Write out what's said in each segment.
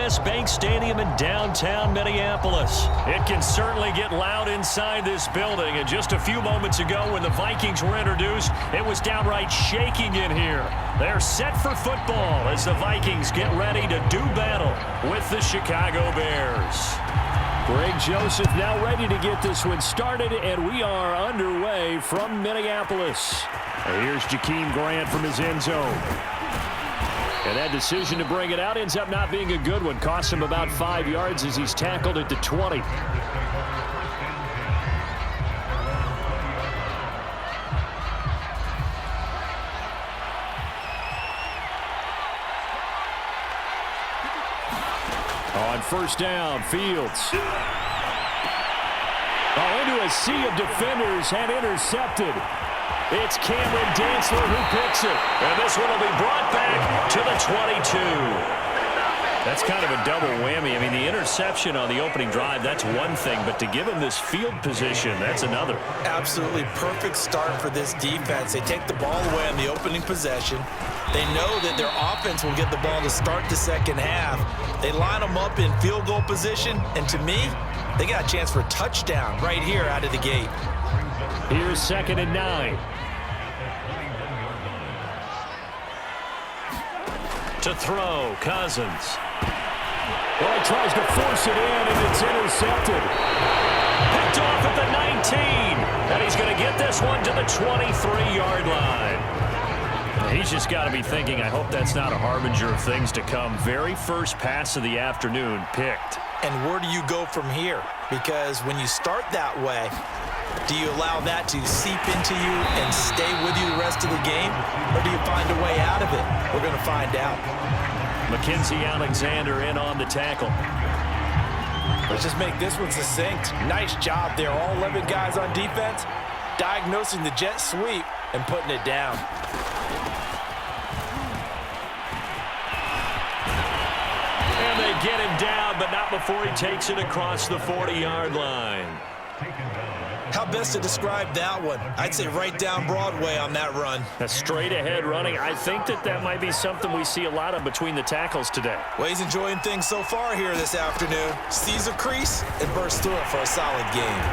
U.S. Bank Stadium in downtown Minneapolis. It can certainly get loud inside this building. And just a few moments ago when the Vikings were introduced, it was downright shaking in here. They're set for football as the Vikings get ready to do battle with the Chicago Bears. Greg Joseph now ready to get this one started, and we are underway from Minneapolis. Here's Jakeem Grant from his end zone. And that decision to bring it out ends up not being a good one. Costs him about 5 yards as he's tackled at the 20. On first down, Fields. Into a sea of defenders and intercepted. It's Cameron Dantzler who picks it. And this one will be brought back to the 22. That's kind of a double whammy. I mean, the interception on the opening drive, that's one thing. But to give him this field position, that's another. Absolutely perfect start for this defense. They take the ball away on the opening possession. They know that their offense will get the ball to start the second half. They line them up in field goal position. And to me, they got a chance for a touchdown right here out of the gate. Here's 2nd and 9. To throw, Cousins. Well, he tries to force it in, and it's intercepted. Picked off at the 19. And he's going to get this one to the 23-yard line. He's just got to be thinking, I hope that's not a harbinger of things to come. Very first pass of the afternoon picked. And where do you go from here? Because when you start that way, do you allow that to seep into you and stay with you the rest of the game? Or do you find a way out of it? We're going to find out. Mackenzie Alexander in on the tackle. Let's just make this one succinct. Nice job there. All 11 guys on defense diagnosing the jet sweep and putting it down. And they get him down, but not before he takes it across the 40-yard line. How best to describe that one? I'd say right down Broadway on that run. A straight-ahead running. I think that might be something we see a lot of between the tackles today. Well, he's enjoying things so far here this afternoon. Sees a crease and bursts through it for a solid game.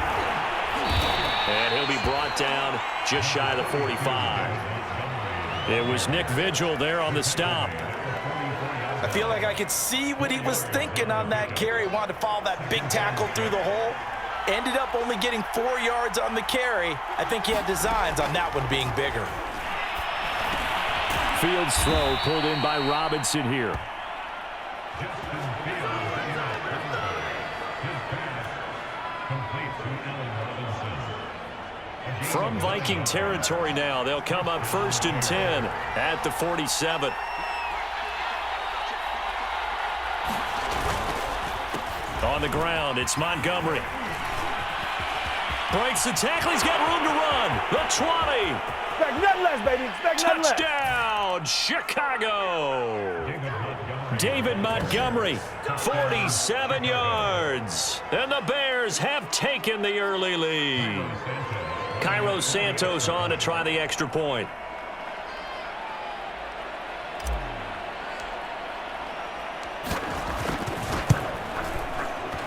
And he'll be brought down just shy of the 45. It was Nick Vigil there on the stop. I feel like I could see what he was thinking on that carry. Wanted to follow that big tackle through the hole. Ended up only getting 4 yards on the carry. I think he had designs on that one being bigger. Fields throw pulled in by Robinson here. From Viking territory now, they'll come up 1st and 10 at the 47. On the ground, it's Montgomery. Breaks the tackle. He's got room to run. The 20. Expect nothing less, baby. Expect nothing less. Touchdown, Chicago. David Montgomery, 47 yards. And the Bears have taken the early lead. Cairo Santos on to try the extra point.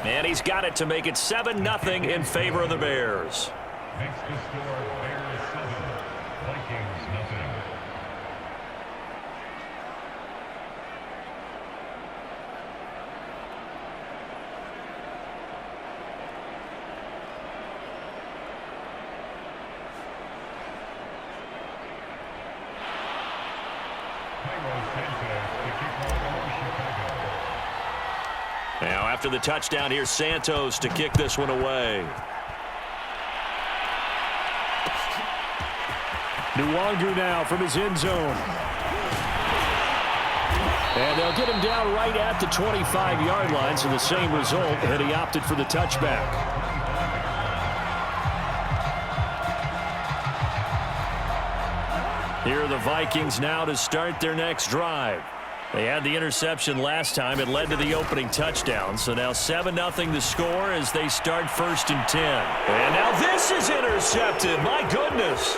And he's got it to make it 7-0 in favor of the Bears. Next to score, Bears 7, Vikings nothing. Now after the touchdown, here's Santos to kick this one away. Nwangu now from his end zone. And they'll get him down right at the 25-yard line, so the same result, and he opted for the touchback. Here are the Vikings now to start their next drive. They had the interception last time. It led to the opening touchdown. So now 7-0 the score as they start 1st and 10. And now this is intercepted. My goodness.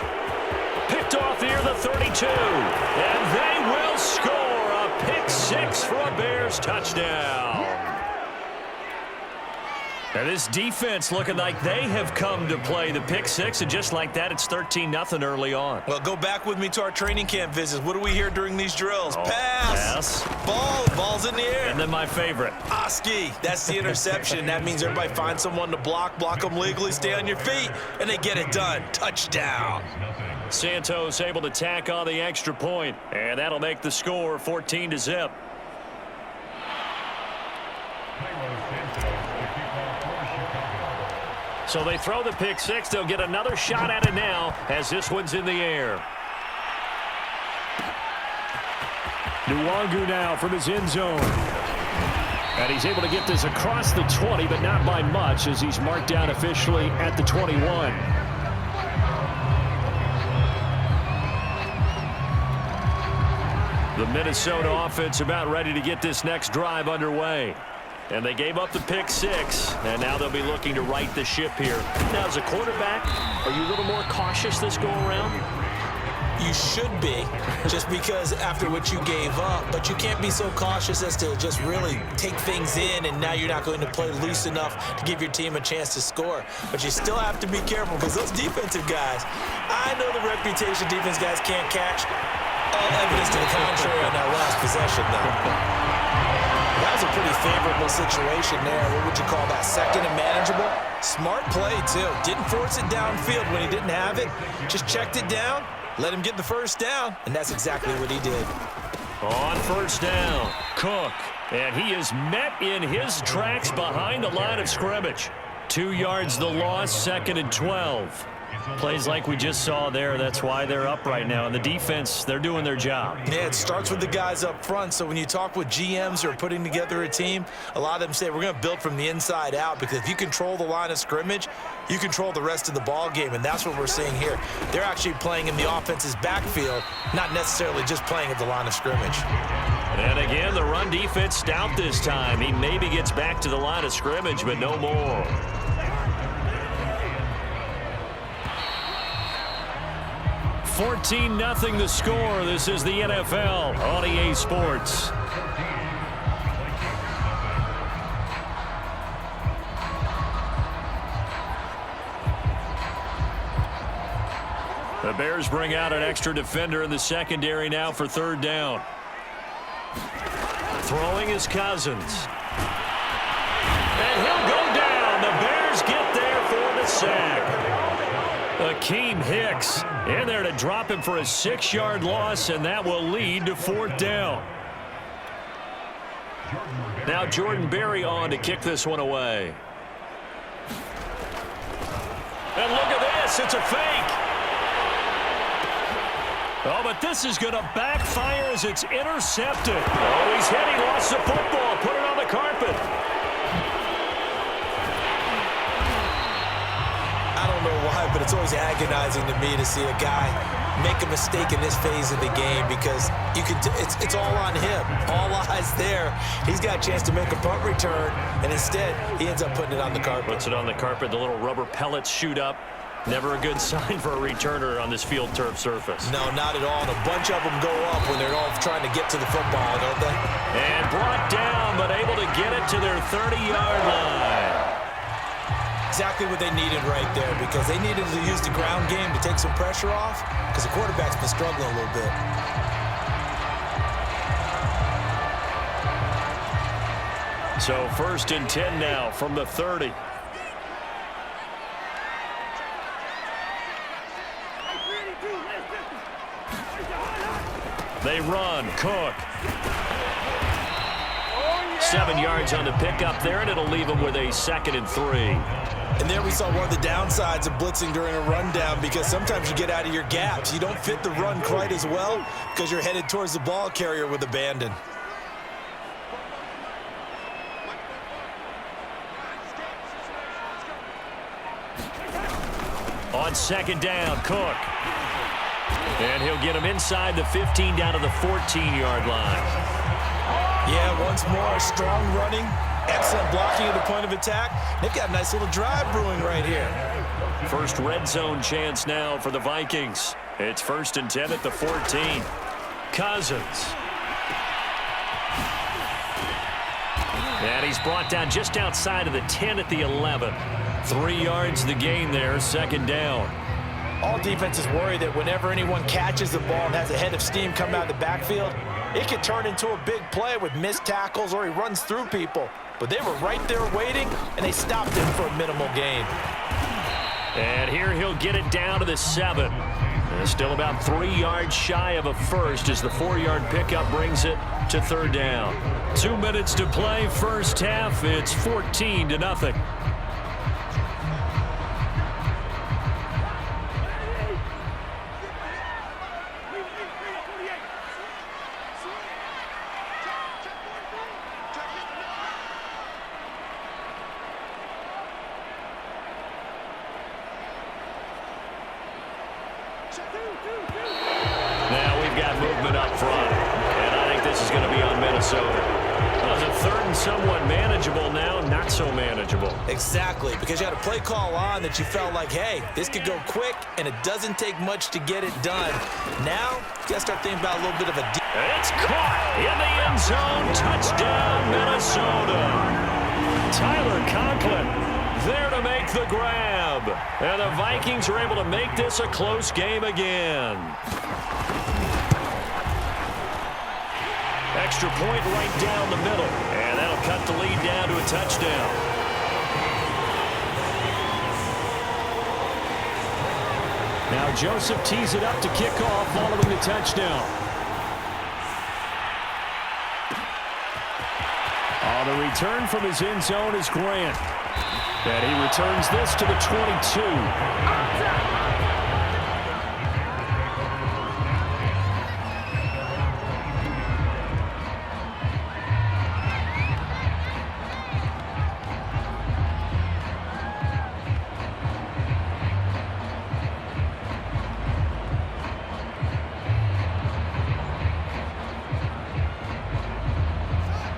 Picked off near the 32. And they will score a pick 6 for a Bears touchdown. And this defense looking like they have come to play. The pick 6, and just like that, it's 13-0 early on. Well, go back with me to our training camp visits. What do we hear during these drills? Pass. Ball's in the air. And then my favorite. Oski. That's the interception. That means everybody finds someone to block them legally, stay on your feet, and they get it done. Touchdown. Santos able to tack on the extra point, and that'll make the score 14-0. So they throw the pick 6. They'll get another shot at it now as this one's in the air. Nwangu now from his end zone. And he's able to get this across the 20, but not by much as he's marked down officially at the 21. The Minnesota offense about ready to get this next drive underway. And they gave up the pick 6, and now they'll be looking to right the ship here. Now, as a quarterback, are you a little more cautious this go-around? You should be, just because after what you gave up, but you can't be so cautious as to just really take things in, and now you're not going to play loose enough to give your team a chance to score. But you still have to be careful because those defensive guys, I know the reputation defense guys can't catch. All evidence to the contrary on that last possession, though. That was a pretty favorable situation there. What would you call that? Second and manageable? Smart play, too. Didn't force it downfield when he didn't have it. Just checked it down, let him get the first down, and that's exactly what he did. On first down, Cook. And he is met in his tracks behind the line of scrimmage. 2 yards the loss, 2nd and 12. Plays like we just saw there. That's why they're up right now. And the defense, they're doing their job. Yeah, it starts with the guys up front. So when you talk with GMs who are putting together a team, a lot of them say we're going to build from the inside out, because if you control the line of scrimmage, you control the rest of the ball game, and that's what we're seeing here. They're actually playing in the offense's backfield, not necessarily just playing at the line of scrimmage. And again, the run defense stout this time. He maybe gets back to the line of scrimmage, but no more. 14-0 the score. This is the NFL on EA Sports. The Bears bring out an extra defender in the secondary now for 3rd down. Throwing is Cousins. And he'll go down. The Bears get there for the sack. Akeem Hicks in there to drop him for a 6-yard loss, and that will lead to 4th down. Now Jordan Berry on to kick this one away. And look at this. It's a fake. Oh, but this is going to backfire as it's intercepted. Oh, he's hit. He lost the football. Put it on the carpet. I don't know why, but it's always agonizing to me to see a guy make a mistake in this phase of the game, because you can. It's all on him. All eyes there. He's got a chance to make a punt return, and instead he ends up putting it on the carpet. Puts it on the carpet. The little rubber pellets shoot up. Never a good sign for a returner on this field turf surface. No, not at all. And a bunch of them go up when they're all trying to get to the football, don't they? And brought down, but able to get it to their 30-yard line. Exactly what they needed right there, because they needed to use the ground game to take some pressure off, because the quarterback's been struggling a little bit. So 1st and 10 now from the 30. They run. Cook. 7 yards on the pickup there, and it'll leave them with a 2nd and 3. And there we saw one of the downsides of blitzing during a rundown, because sometimes you get out of your gaps. You don't fit the run quite as well because you're headed towards the ball carrier with abandon. On 2nd down, Cook. And he'll get him inside the 15 down to the 14-yard line. Yeah, once more, strong running, excellent blocking at the point of attack. They've got a nice little drive brewing right here. First red zone chance now for the Vikings. It's 1st and 10 at the 14. Cousins. And he's brought down just outside of the 10 at the 11. 3 yards the gain there, second down. All defenses worry that whenever anyone catches the ball and has a head of steam come out of the backfield, it could turn into a big play with missed tackles or he runs through people. But they were right there waiting, and they stopped him for a minimal gain. And here he'll get it down to the 7. And still about 3 yards shy of a first as the 4-yard pickup brings it to third down. 2 minutes to play, first half. It's 14-0. Now we've got movement up front, and I think this is going to be on Minnesota. Well, it's a third and somewhat manageable now, not so manageable. Exactly, because you had a play call on that you felt like, hey, this could go quick, and it doesn't take much to get it done. Now, you got to start thinking about a little bit of a... It's caught in the end zone. Touchdown, Minnesota. Tyler Conklin there to make the grab. And the Vikings are able to make this a close game again. Extra point right down the middle. And that'll cut the lead down to a touchdown. Now Joseph tees it up to kick off following the touchdown. On the return from his end zone is Grant. And he returns this to the 22.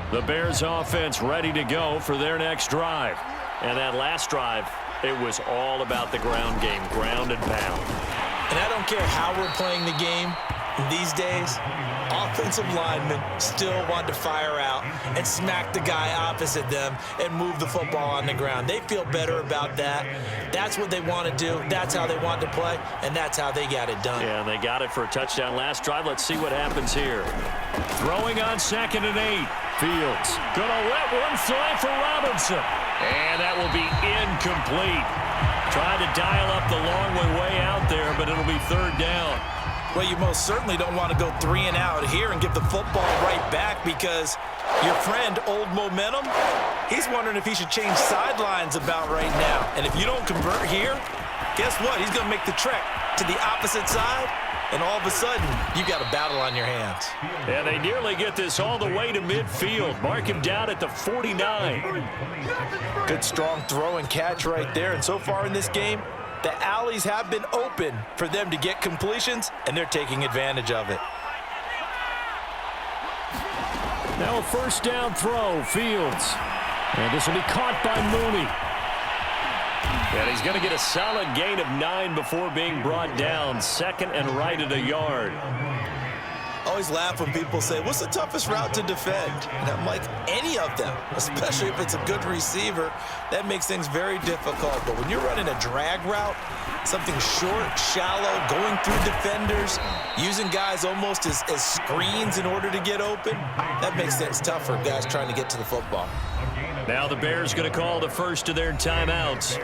The Bears offense ready to go for their next drive. And that last drive, it was all about the ground game, ground and pound. And I don't care how we're playing the game these days, offensive linemen still want to fire out and smack the guy opposite them and move the football on the ground. They feel better about that. That's what they want to do. That's how they want to play, and that's how they got it done. Yeah, and they got it for a touchdown last drive. Let's see what happens here. Throwing on 2nd and 8. Fields gonna let one fly for Robinson. And that will be incomplete. Trying to dial up the long way out there, but it'll be third down. Well, you most certainly don't want to go 3 and out here and give the football right back because your friend, Old Momentum, he's wondering if he should change sidelines about right now. And if you don't convert here, guess what? He's going to make the trek to the opposite side, and all of a sudden, you've got a battle on your hands. And they nearly get this all the way to midfield. Mark him down at the 49. Good, strong throw and catch right there. And so far in this game, the alleys have been open for them to get completions, and they're taking advantage of it. Now a first down throw, Fields. And this will be caught by Mooney. And he's going to get a solid gain of 9 before being brought down. 2nd and right at a yard. Always laugh when people say, what's the toughest route to defend? And I'm like, any of them, especially if it's a good receiver. That makes things very difficult. But when you're running a drag route, something short, shallow, going through defenders, using guys almost as screens in order to get open, that makes things tough for guys trying to get to the football. Now the Bears going to call the first of their timeouts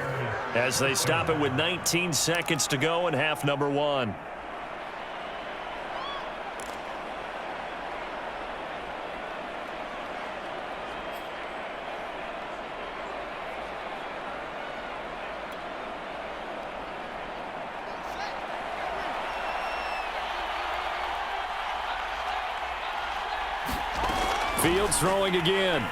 as they stop it with 19 seconds to go in half number 1. Fields throwing again.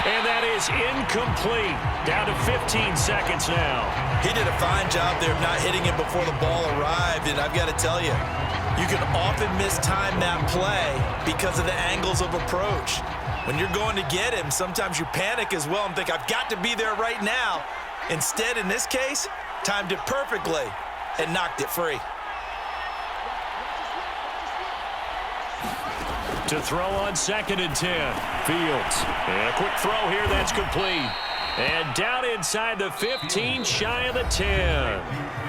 And that is incomplete. Down to 15 seconds now. He did a fine job there of not hitting it before the ball arrived. And I've got to tell you, you can often mistime that play because of the angles of approach. When you're going to get him, sometimes you panic as well and think, I've got to be there right now. Instead, in this case, timed it perfectly and knocked it free. To throw on 2nd and 10. Fields. And a quick throw here. That's complete. And down inside the 15, shy of the 10.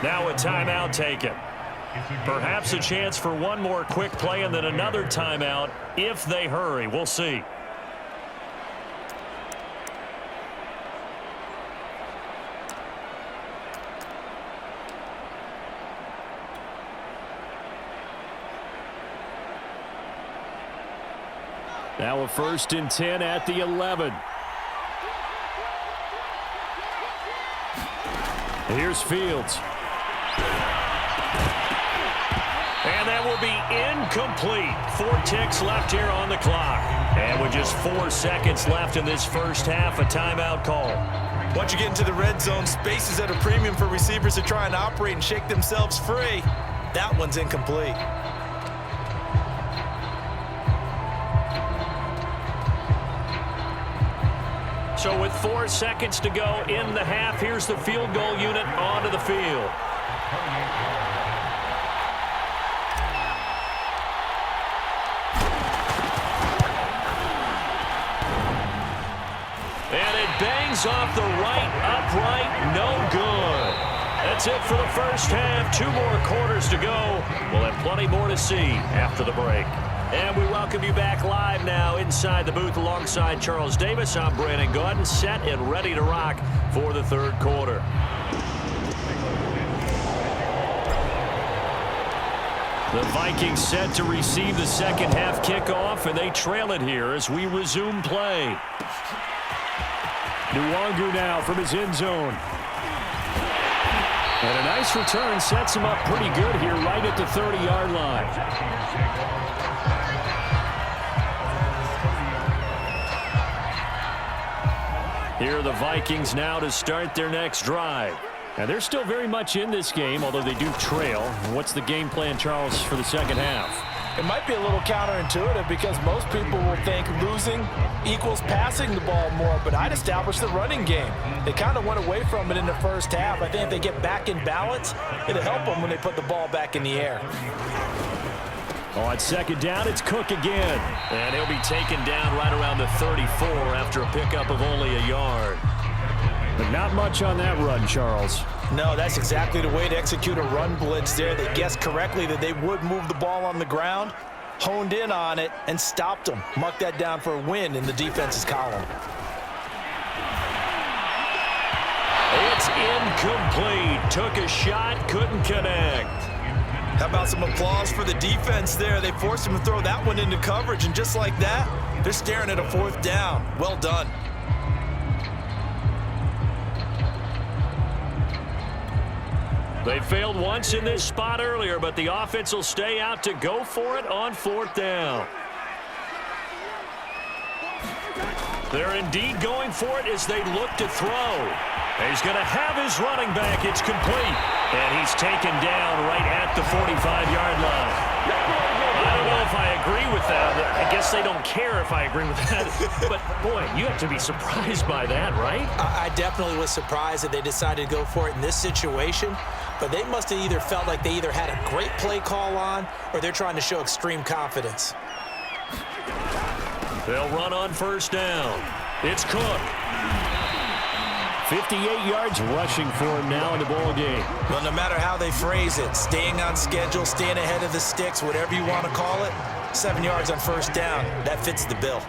Now a timeout taken. Perhaps a chance for one more quick play and then another timeout if they hurry. We'll see. Now a 1st and 10 at the 11. Here's Fields. And that will be incomplete. 4 ticks left here on the clock. And with just 4 seconds left in this first half, a timeout call. Once you get into the red zone, space is at a premium for receivers to try and operate and shake themselves free. That one's incomplete. So with 4 seconds to go in the half, here's the field goal unit onto the field. And it bangs off the right upright, no good. That's it for the first half. 2 more quarters to go. We'll have plenty more to see after the break. And we welcome you back live now inside the booth alongside Charles Davis. I'm Brandon Gaudin, set and ready to rock for the third quarter. The Vikings set to receive the second half kickoff, and they trail it here as we resume play. Nwangu now from his end zone. And a nice return sets him up pretty good here right at the 30-yard line. Here are the Vikings now to start their next drive. And they're still very much in this game, although they do trail. What's the game plan, Charles, for the second half? It might be a little counterintuitive because most people will think losing equals passing the ball more, but I'd establish the running game. They kind of went away from it in the first half. I think if they get back in balance, it'll help them when they put the ball back in the air. On 2nd down, it's Cook again. And he'll be taken down right around the 34 after a pickup of only a yard. But not much on that run, Charles. No, that's exactly the way to execute a run blitz there. They guessed correctly that they would move the ball on the ground, honed in on it, and stopped them. Mark that down for a win in the defense's column. It's incomplete. Took a shot, couldn't connect. How about some applause for the defense there? They forced him to throw that one into coverage, and just like that, they're staring at a 4th down. Well done. They failed once in this spot earlier, but the offense will stay out to go for it on 4th down. They're indeed going for it as they look to throw. He's going to have his running back. It's complete. And he's taken down right at the 45-yard line. I don't know if I agree with that. I guess they don't care if I agree with that. But, boy, you have to be surprised by that, right? I definitely was surprised that they decided to go for it in this situation. But they must have either felt like they either had a great play call on or they're trying to show extreme confidence. They'll run on 1st down. It's Cook. 58 yards rushing for him now in the ball game. Well, no matter how they phrase it, staying on schedule, staying ahead of the sticks, whatever you want to call it, 7 yards on 1st down, that fits the bill.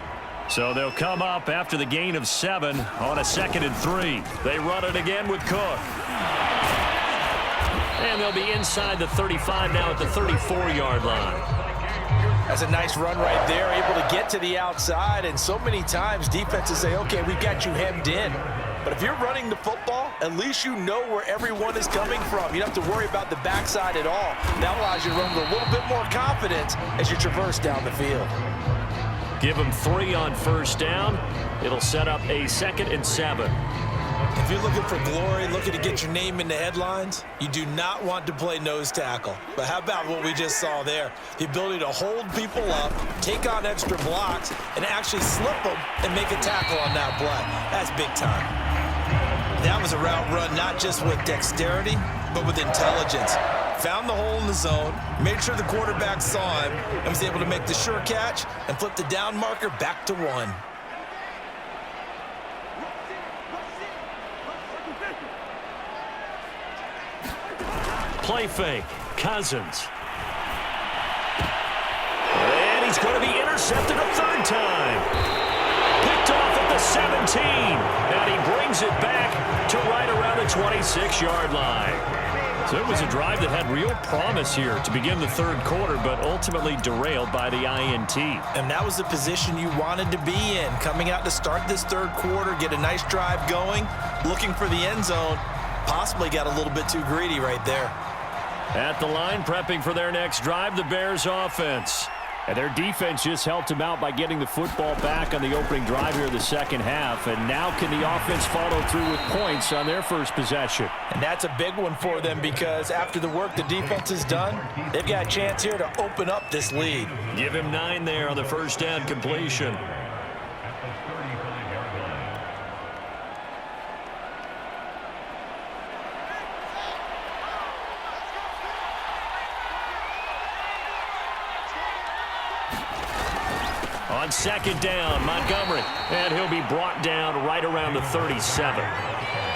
So they'll come up after the gain of 7 on a 2nd and 3. They run it again with Cook. And they'll be inside the 35 now at the 34-yard line. That's a nice run right there, able to get to the outside. And so many times defenses say, okay, we've got you hemmed in. But if you're running the football, at least you know where everyone is coming from. You don't have to worry about the backside at all. That allows you to run with a little bit more confidence as you traverse down the field. Give them 3 on 1st down. It'll set up a 2nd and 7. If you're looking for glory, looking to get your name in the headlines, you do not want to play nose tackle. But how about what we just saw there? The ability to hold people up, take on extra blocks, and actually slip them and make a tackle on that play. That's big time. That was a route run not just with dexterity, but with intelligence. found the hole in the zone, made sure the quarterback saw him, and was able to make the sure catch and flip the down marker back to 1. Play fake. Cousins. And he's going to be intercepted a third time. Picked off at the 17. And he brings it back to right around the 26-yard line. So it was a drive that had real promise here to begin the third quarter, but ultimately derailed by the INT. And that was the position you wanted to be in. Coming out to start this third quarter, get a nice drive going, looking for the end zone. Possibly got a little bit too greedy right there. At the line, prepping for their next drive, the Bears offense. And their defense just helped them out by getting the football back on the opening drive here in the second half. And now can the offense follow through with points on their first possession? And that's a big one for them because after the work the defense has done, they've got a chance here to open up this lead. Give him 9 there on the first down completion. On second down, Montgomery, and he'll be brought down right around the 37.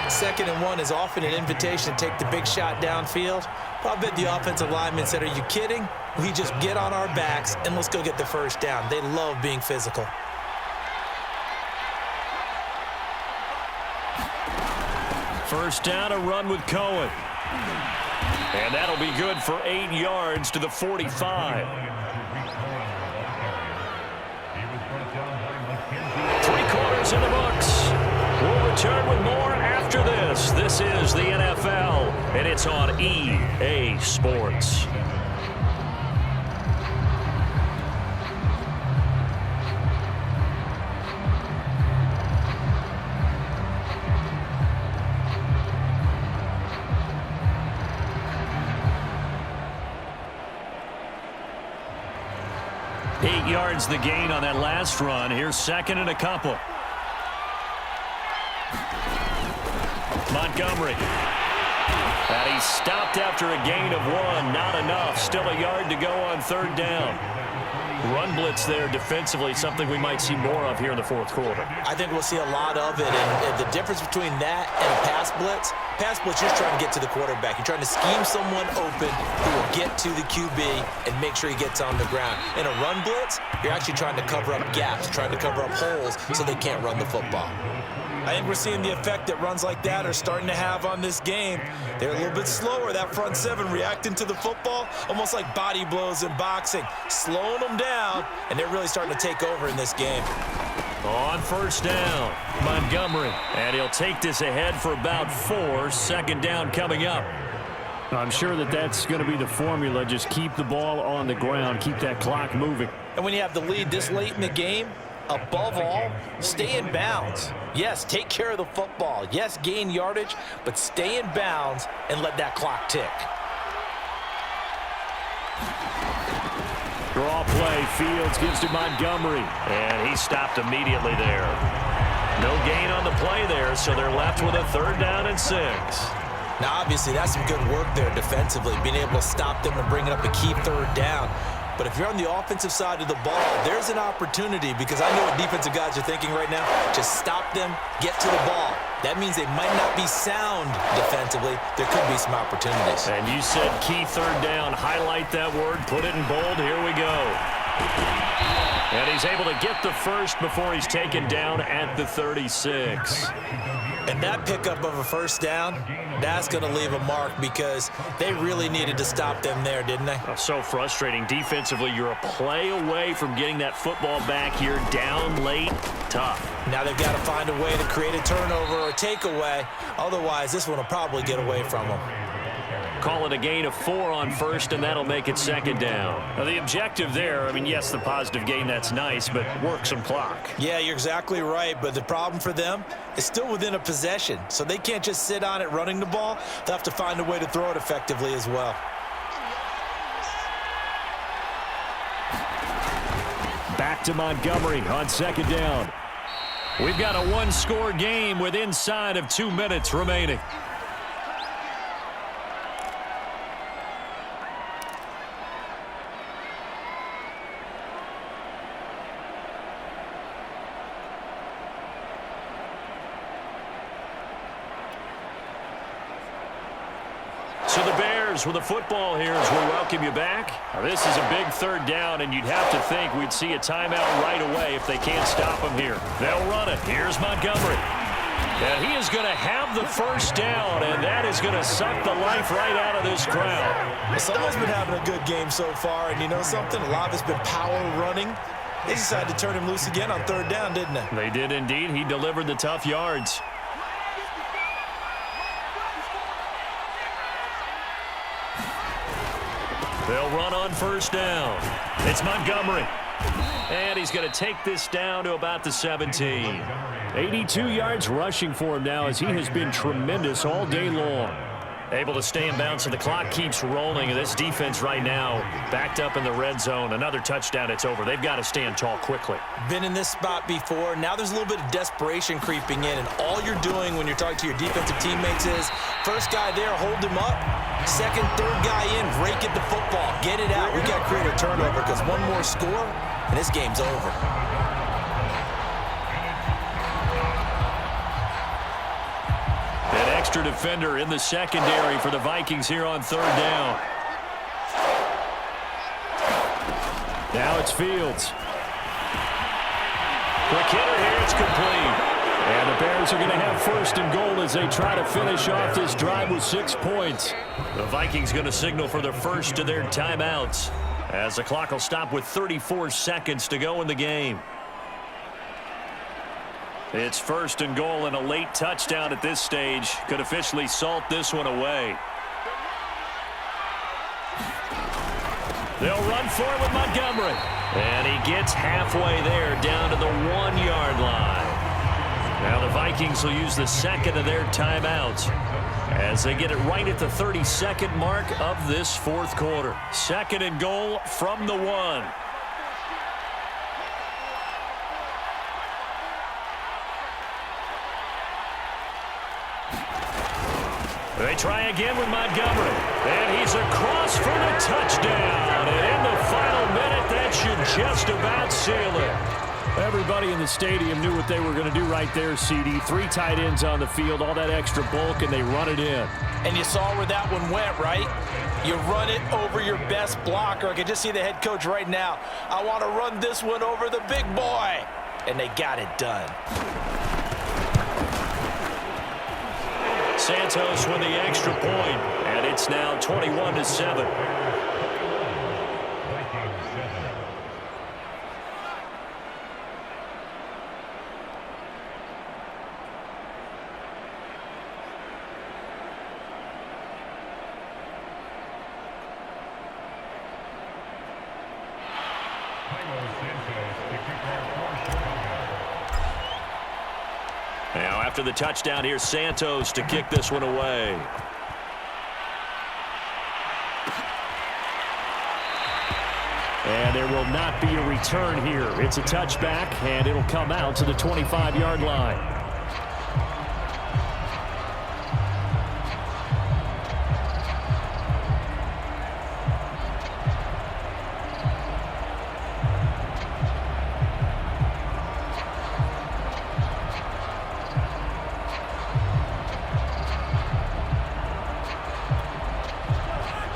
2nd and 1 is often an invitation to take the big shot downfield. But I bet the offensive linemen said, are you kidding? We just get on our backs and let's go get the first down. They love being physical. First down, a run with Cohen. And that'll be good for 8 yards to the 45. 3 quarters in the books. We'll return with more after this. This is the NFL, and it's on EA Sports. Eight yards the gain on that last run. Here's second and a couple. Montgomery. And he's stopped after a gain of 1. Not enough. Still a yard to go on third down. Run blitz there defensively, something we might see more of here in the fourth quarter. I think we'll see a lot of it, and the difference between that and a pass blitz, you're just trying to get to the quarterback. You're trying to scheme someone open who will get to the QB and make sure he gets on the ground. In a run blitz, you're actually trying to cover up gaps, trying to cover up holes so they can't run the football. I think we're seeing the effect that runs like that are starting to have on this game. They're a little bit slower, that front 7 reacting to the football, almost like body blows in boxing, slowing them down, and they're really starting to take over in this game. On first down, Montgomery, and he'll take this ahead for about 4. Second down coming up. I'm sure that's going to be the formula. Just keep the ball on the ground, keep that clock moving. And when you have the lead this late in the game, above all, stay in bounds. Yes, take care of the football. Yes, gain yardage, but stay in bounds and let that clock tick. Draw play. Fields gives to Montgomery, and he stopped immediately there. No gain on the play there, so they're left with a third down and 6. Now, obviously, that's some good work there defensively, being able to stop them and bring up a key third down. But if you're on the offensive side of the ball, there's an opportunity, because I know what defensive guys are thinking right now. Just stop them, get to the ball. That means they might not be sound defensively. There could be some opportunities. And you said key third down. Highlight that word. Put it in bold. Here we go. And he's able to get the first before he's taken down at the 36. And that pickup of a first down, that's going to leave a mark, because they really needed to stop them there, didn't they? Oh, so frustrating. Defensively, you're a play away from getting that football back here. Down late, tough. Now they've got to find a way to create a turnover or a takeaway. Otherwise, this one will probably get away from them. Call it a gain of 4 on first, and that'll make it second down. Now, the objective there, I mean, yes, the positive gain, that's nice, but work some clock. Yeah, you're exactly right, but the problem for them is still within a possession, so they can't just sit on it running the ball. They'll have to find a way to throw it effectively as well. Back to Montgomery on second down. We've got a one-score game with inside of 2 minutes remaining. So the Bears with the football here as we welcome you back. Now, this is a big third down, and you'd have to think we'd see a timeout right away if they can't stop them here. They'll run it. Here's Montgomery. And he is going to have the first down, and that is going to suck the life right out of this crowd. Well, someone's been having a good game so far, and you know something? A lot of it's been power running. They decided to turn him loose again on third down, didn't they? They did indeed. He delivered the tough yards. They'll run on first down. It's Montgomery. And he's going to take this down to about the 17. 82 yards rushing for him now as he has been tremendous all day long. Able to stay in bounds, and the clock keeps rolling. And this defense right now backed up in the red zone. Another touchdown, it's over. They've got to stand tall quickly. Been in this spot before. Now there's a little bit of desperation creeping in, and all you're doing when you're talking to your defensive teammates is first guy there, hold him up. Second, third guy in, rake at the football. Get it out. We got to create a turnover because one more score, and this game's over. An extra defender in the secondary for the Vikings here on third down. Now it's Fields. Quick hitter here, it's complete. And the Bears are going to have first and goal as they try to finish off this drive with 6 points. The Vikings going to signal for their first of their timeouts as the clock will stop with 34 seconds to go in the game. It's first and goal, and a late touchdown at this stage could officially salt this one away. They'll run for it with Montgomery. And he gets halfway there down to the 1-yard line. Now the Vikings will use the second of their timeouts as they get it right at the 32nd mark of this fourth quarter. Second and goal from the 1. They try again with Montgomery. And he's across for the touchdown. And in the final minute, that should just about seal it. Everybody in the stadium knew what they were going to do right there, CD. 3 tight ends on the field, all that extra bulk, and they run it in. And you saw where that one went, right? You run it over your best blocker. I can just see the head coach right now. I want to run this one over the big boy. And they got it done. Santos with the extra point, and it's now 21-7. Now after the touchdown, here's Santos to kick this one away. And there will not be a return here. It's a touchback, and it'll come out to the 25-yard line.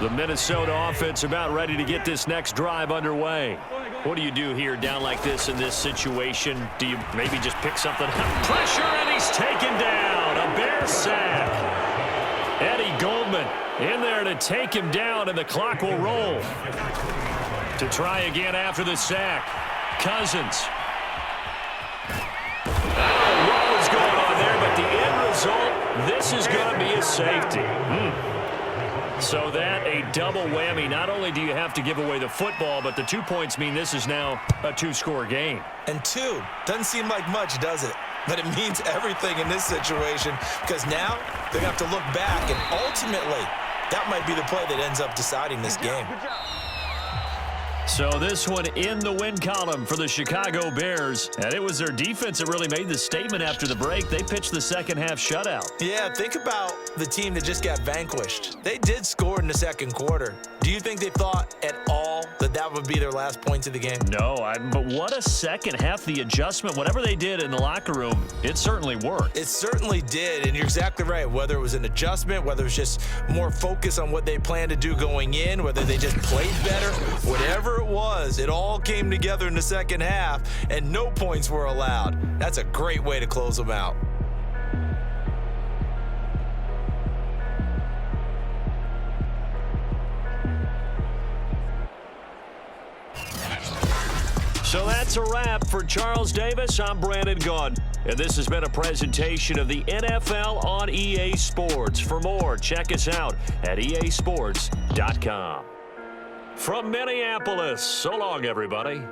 The Minnesota offense about ready to get this next drive underway. What do you do here down like this in this situation? Do you maybe just pick something up? Pressure, and he's taken down. A Bear sack. Eddie Goldman in there to take him down, and the clock will roll. To try again after the sack. Cousins. I don't know what was going on there, but the end result, this is going to be a safety. So that a double whammy. Not only do you have to give away the football, but the 2 points mean this is now a 2-score game. And 2 doesn't seem like much, does it? But it means everything in this situation because now they're going to have to look back, and ultimately that might be the play that ends up deciding this game. So this one in the win column for the Chicago Bears. And it was their defense that really made the statement after the break. They pitched the second half shutout. Yeah, think about the team that just got vanquished. They did score in the second quarter. Do you think they thought at all that that would be their last points of the game? No, but what a second half. The adjustment, whatever they did in the locker room, it certainly worked. It certainly did, and you're exactly right. Whether it was an adjustment, whether it was just more focus on what they planned to do going in, whether they just played better, whatever it was, it all came together in the second half, and no points were allowed. That's a great way to close them out. So that's a wrap. For Charles Davis, I'm Brandon Gunn. And this has been a presentation of the NFL on EA Sports. For more, check us out at easports.com. From Minneapolis, so long, everybody.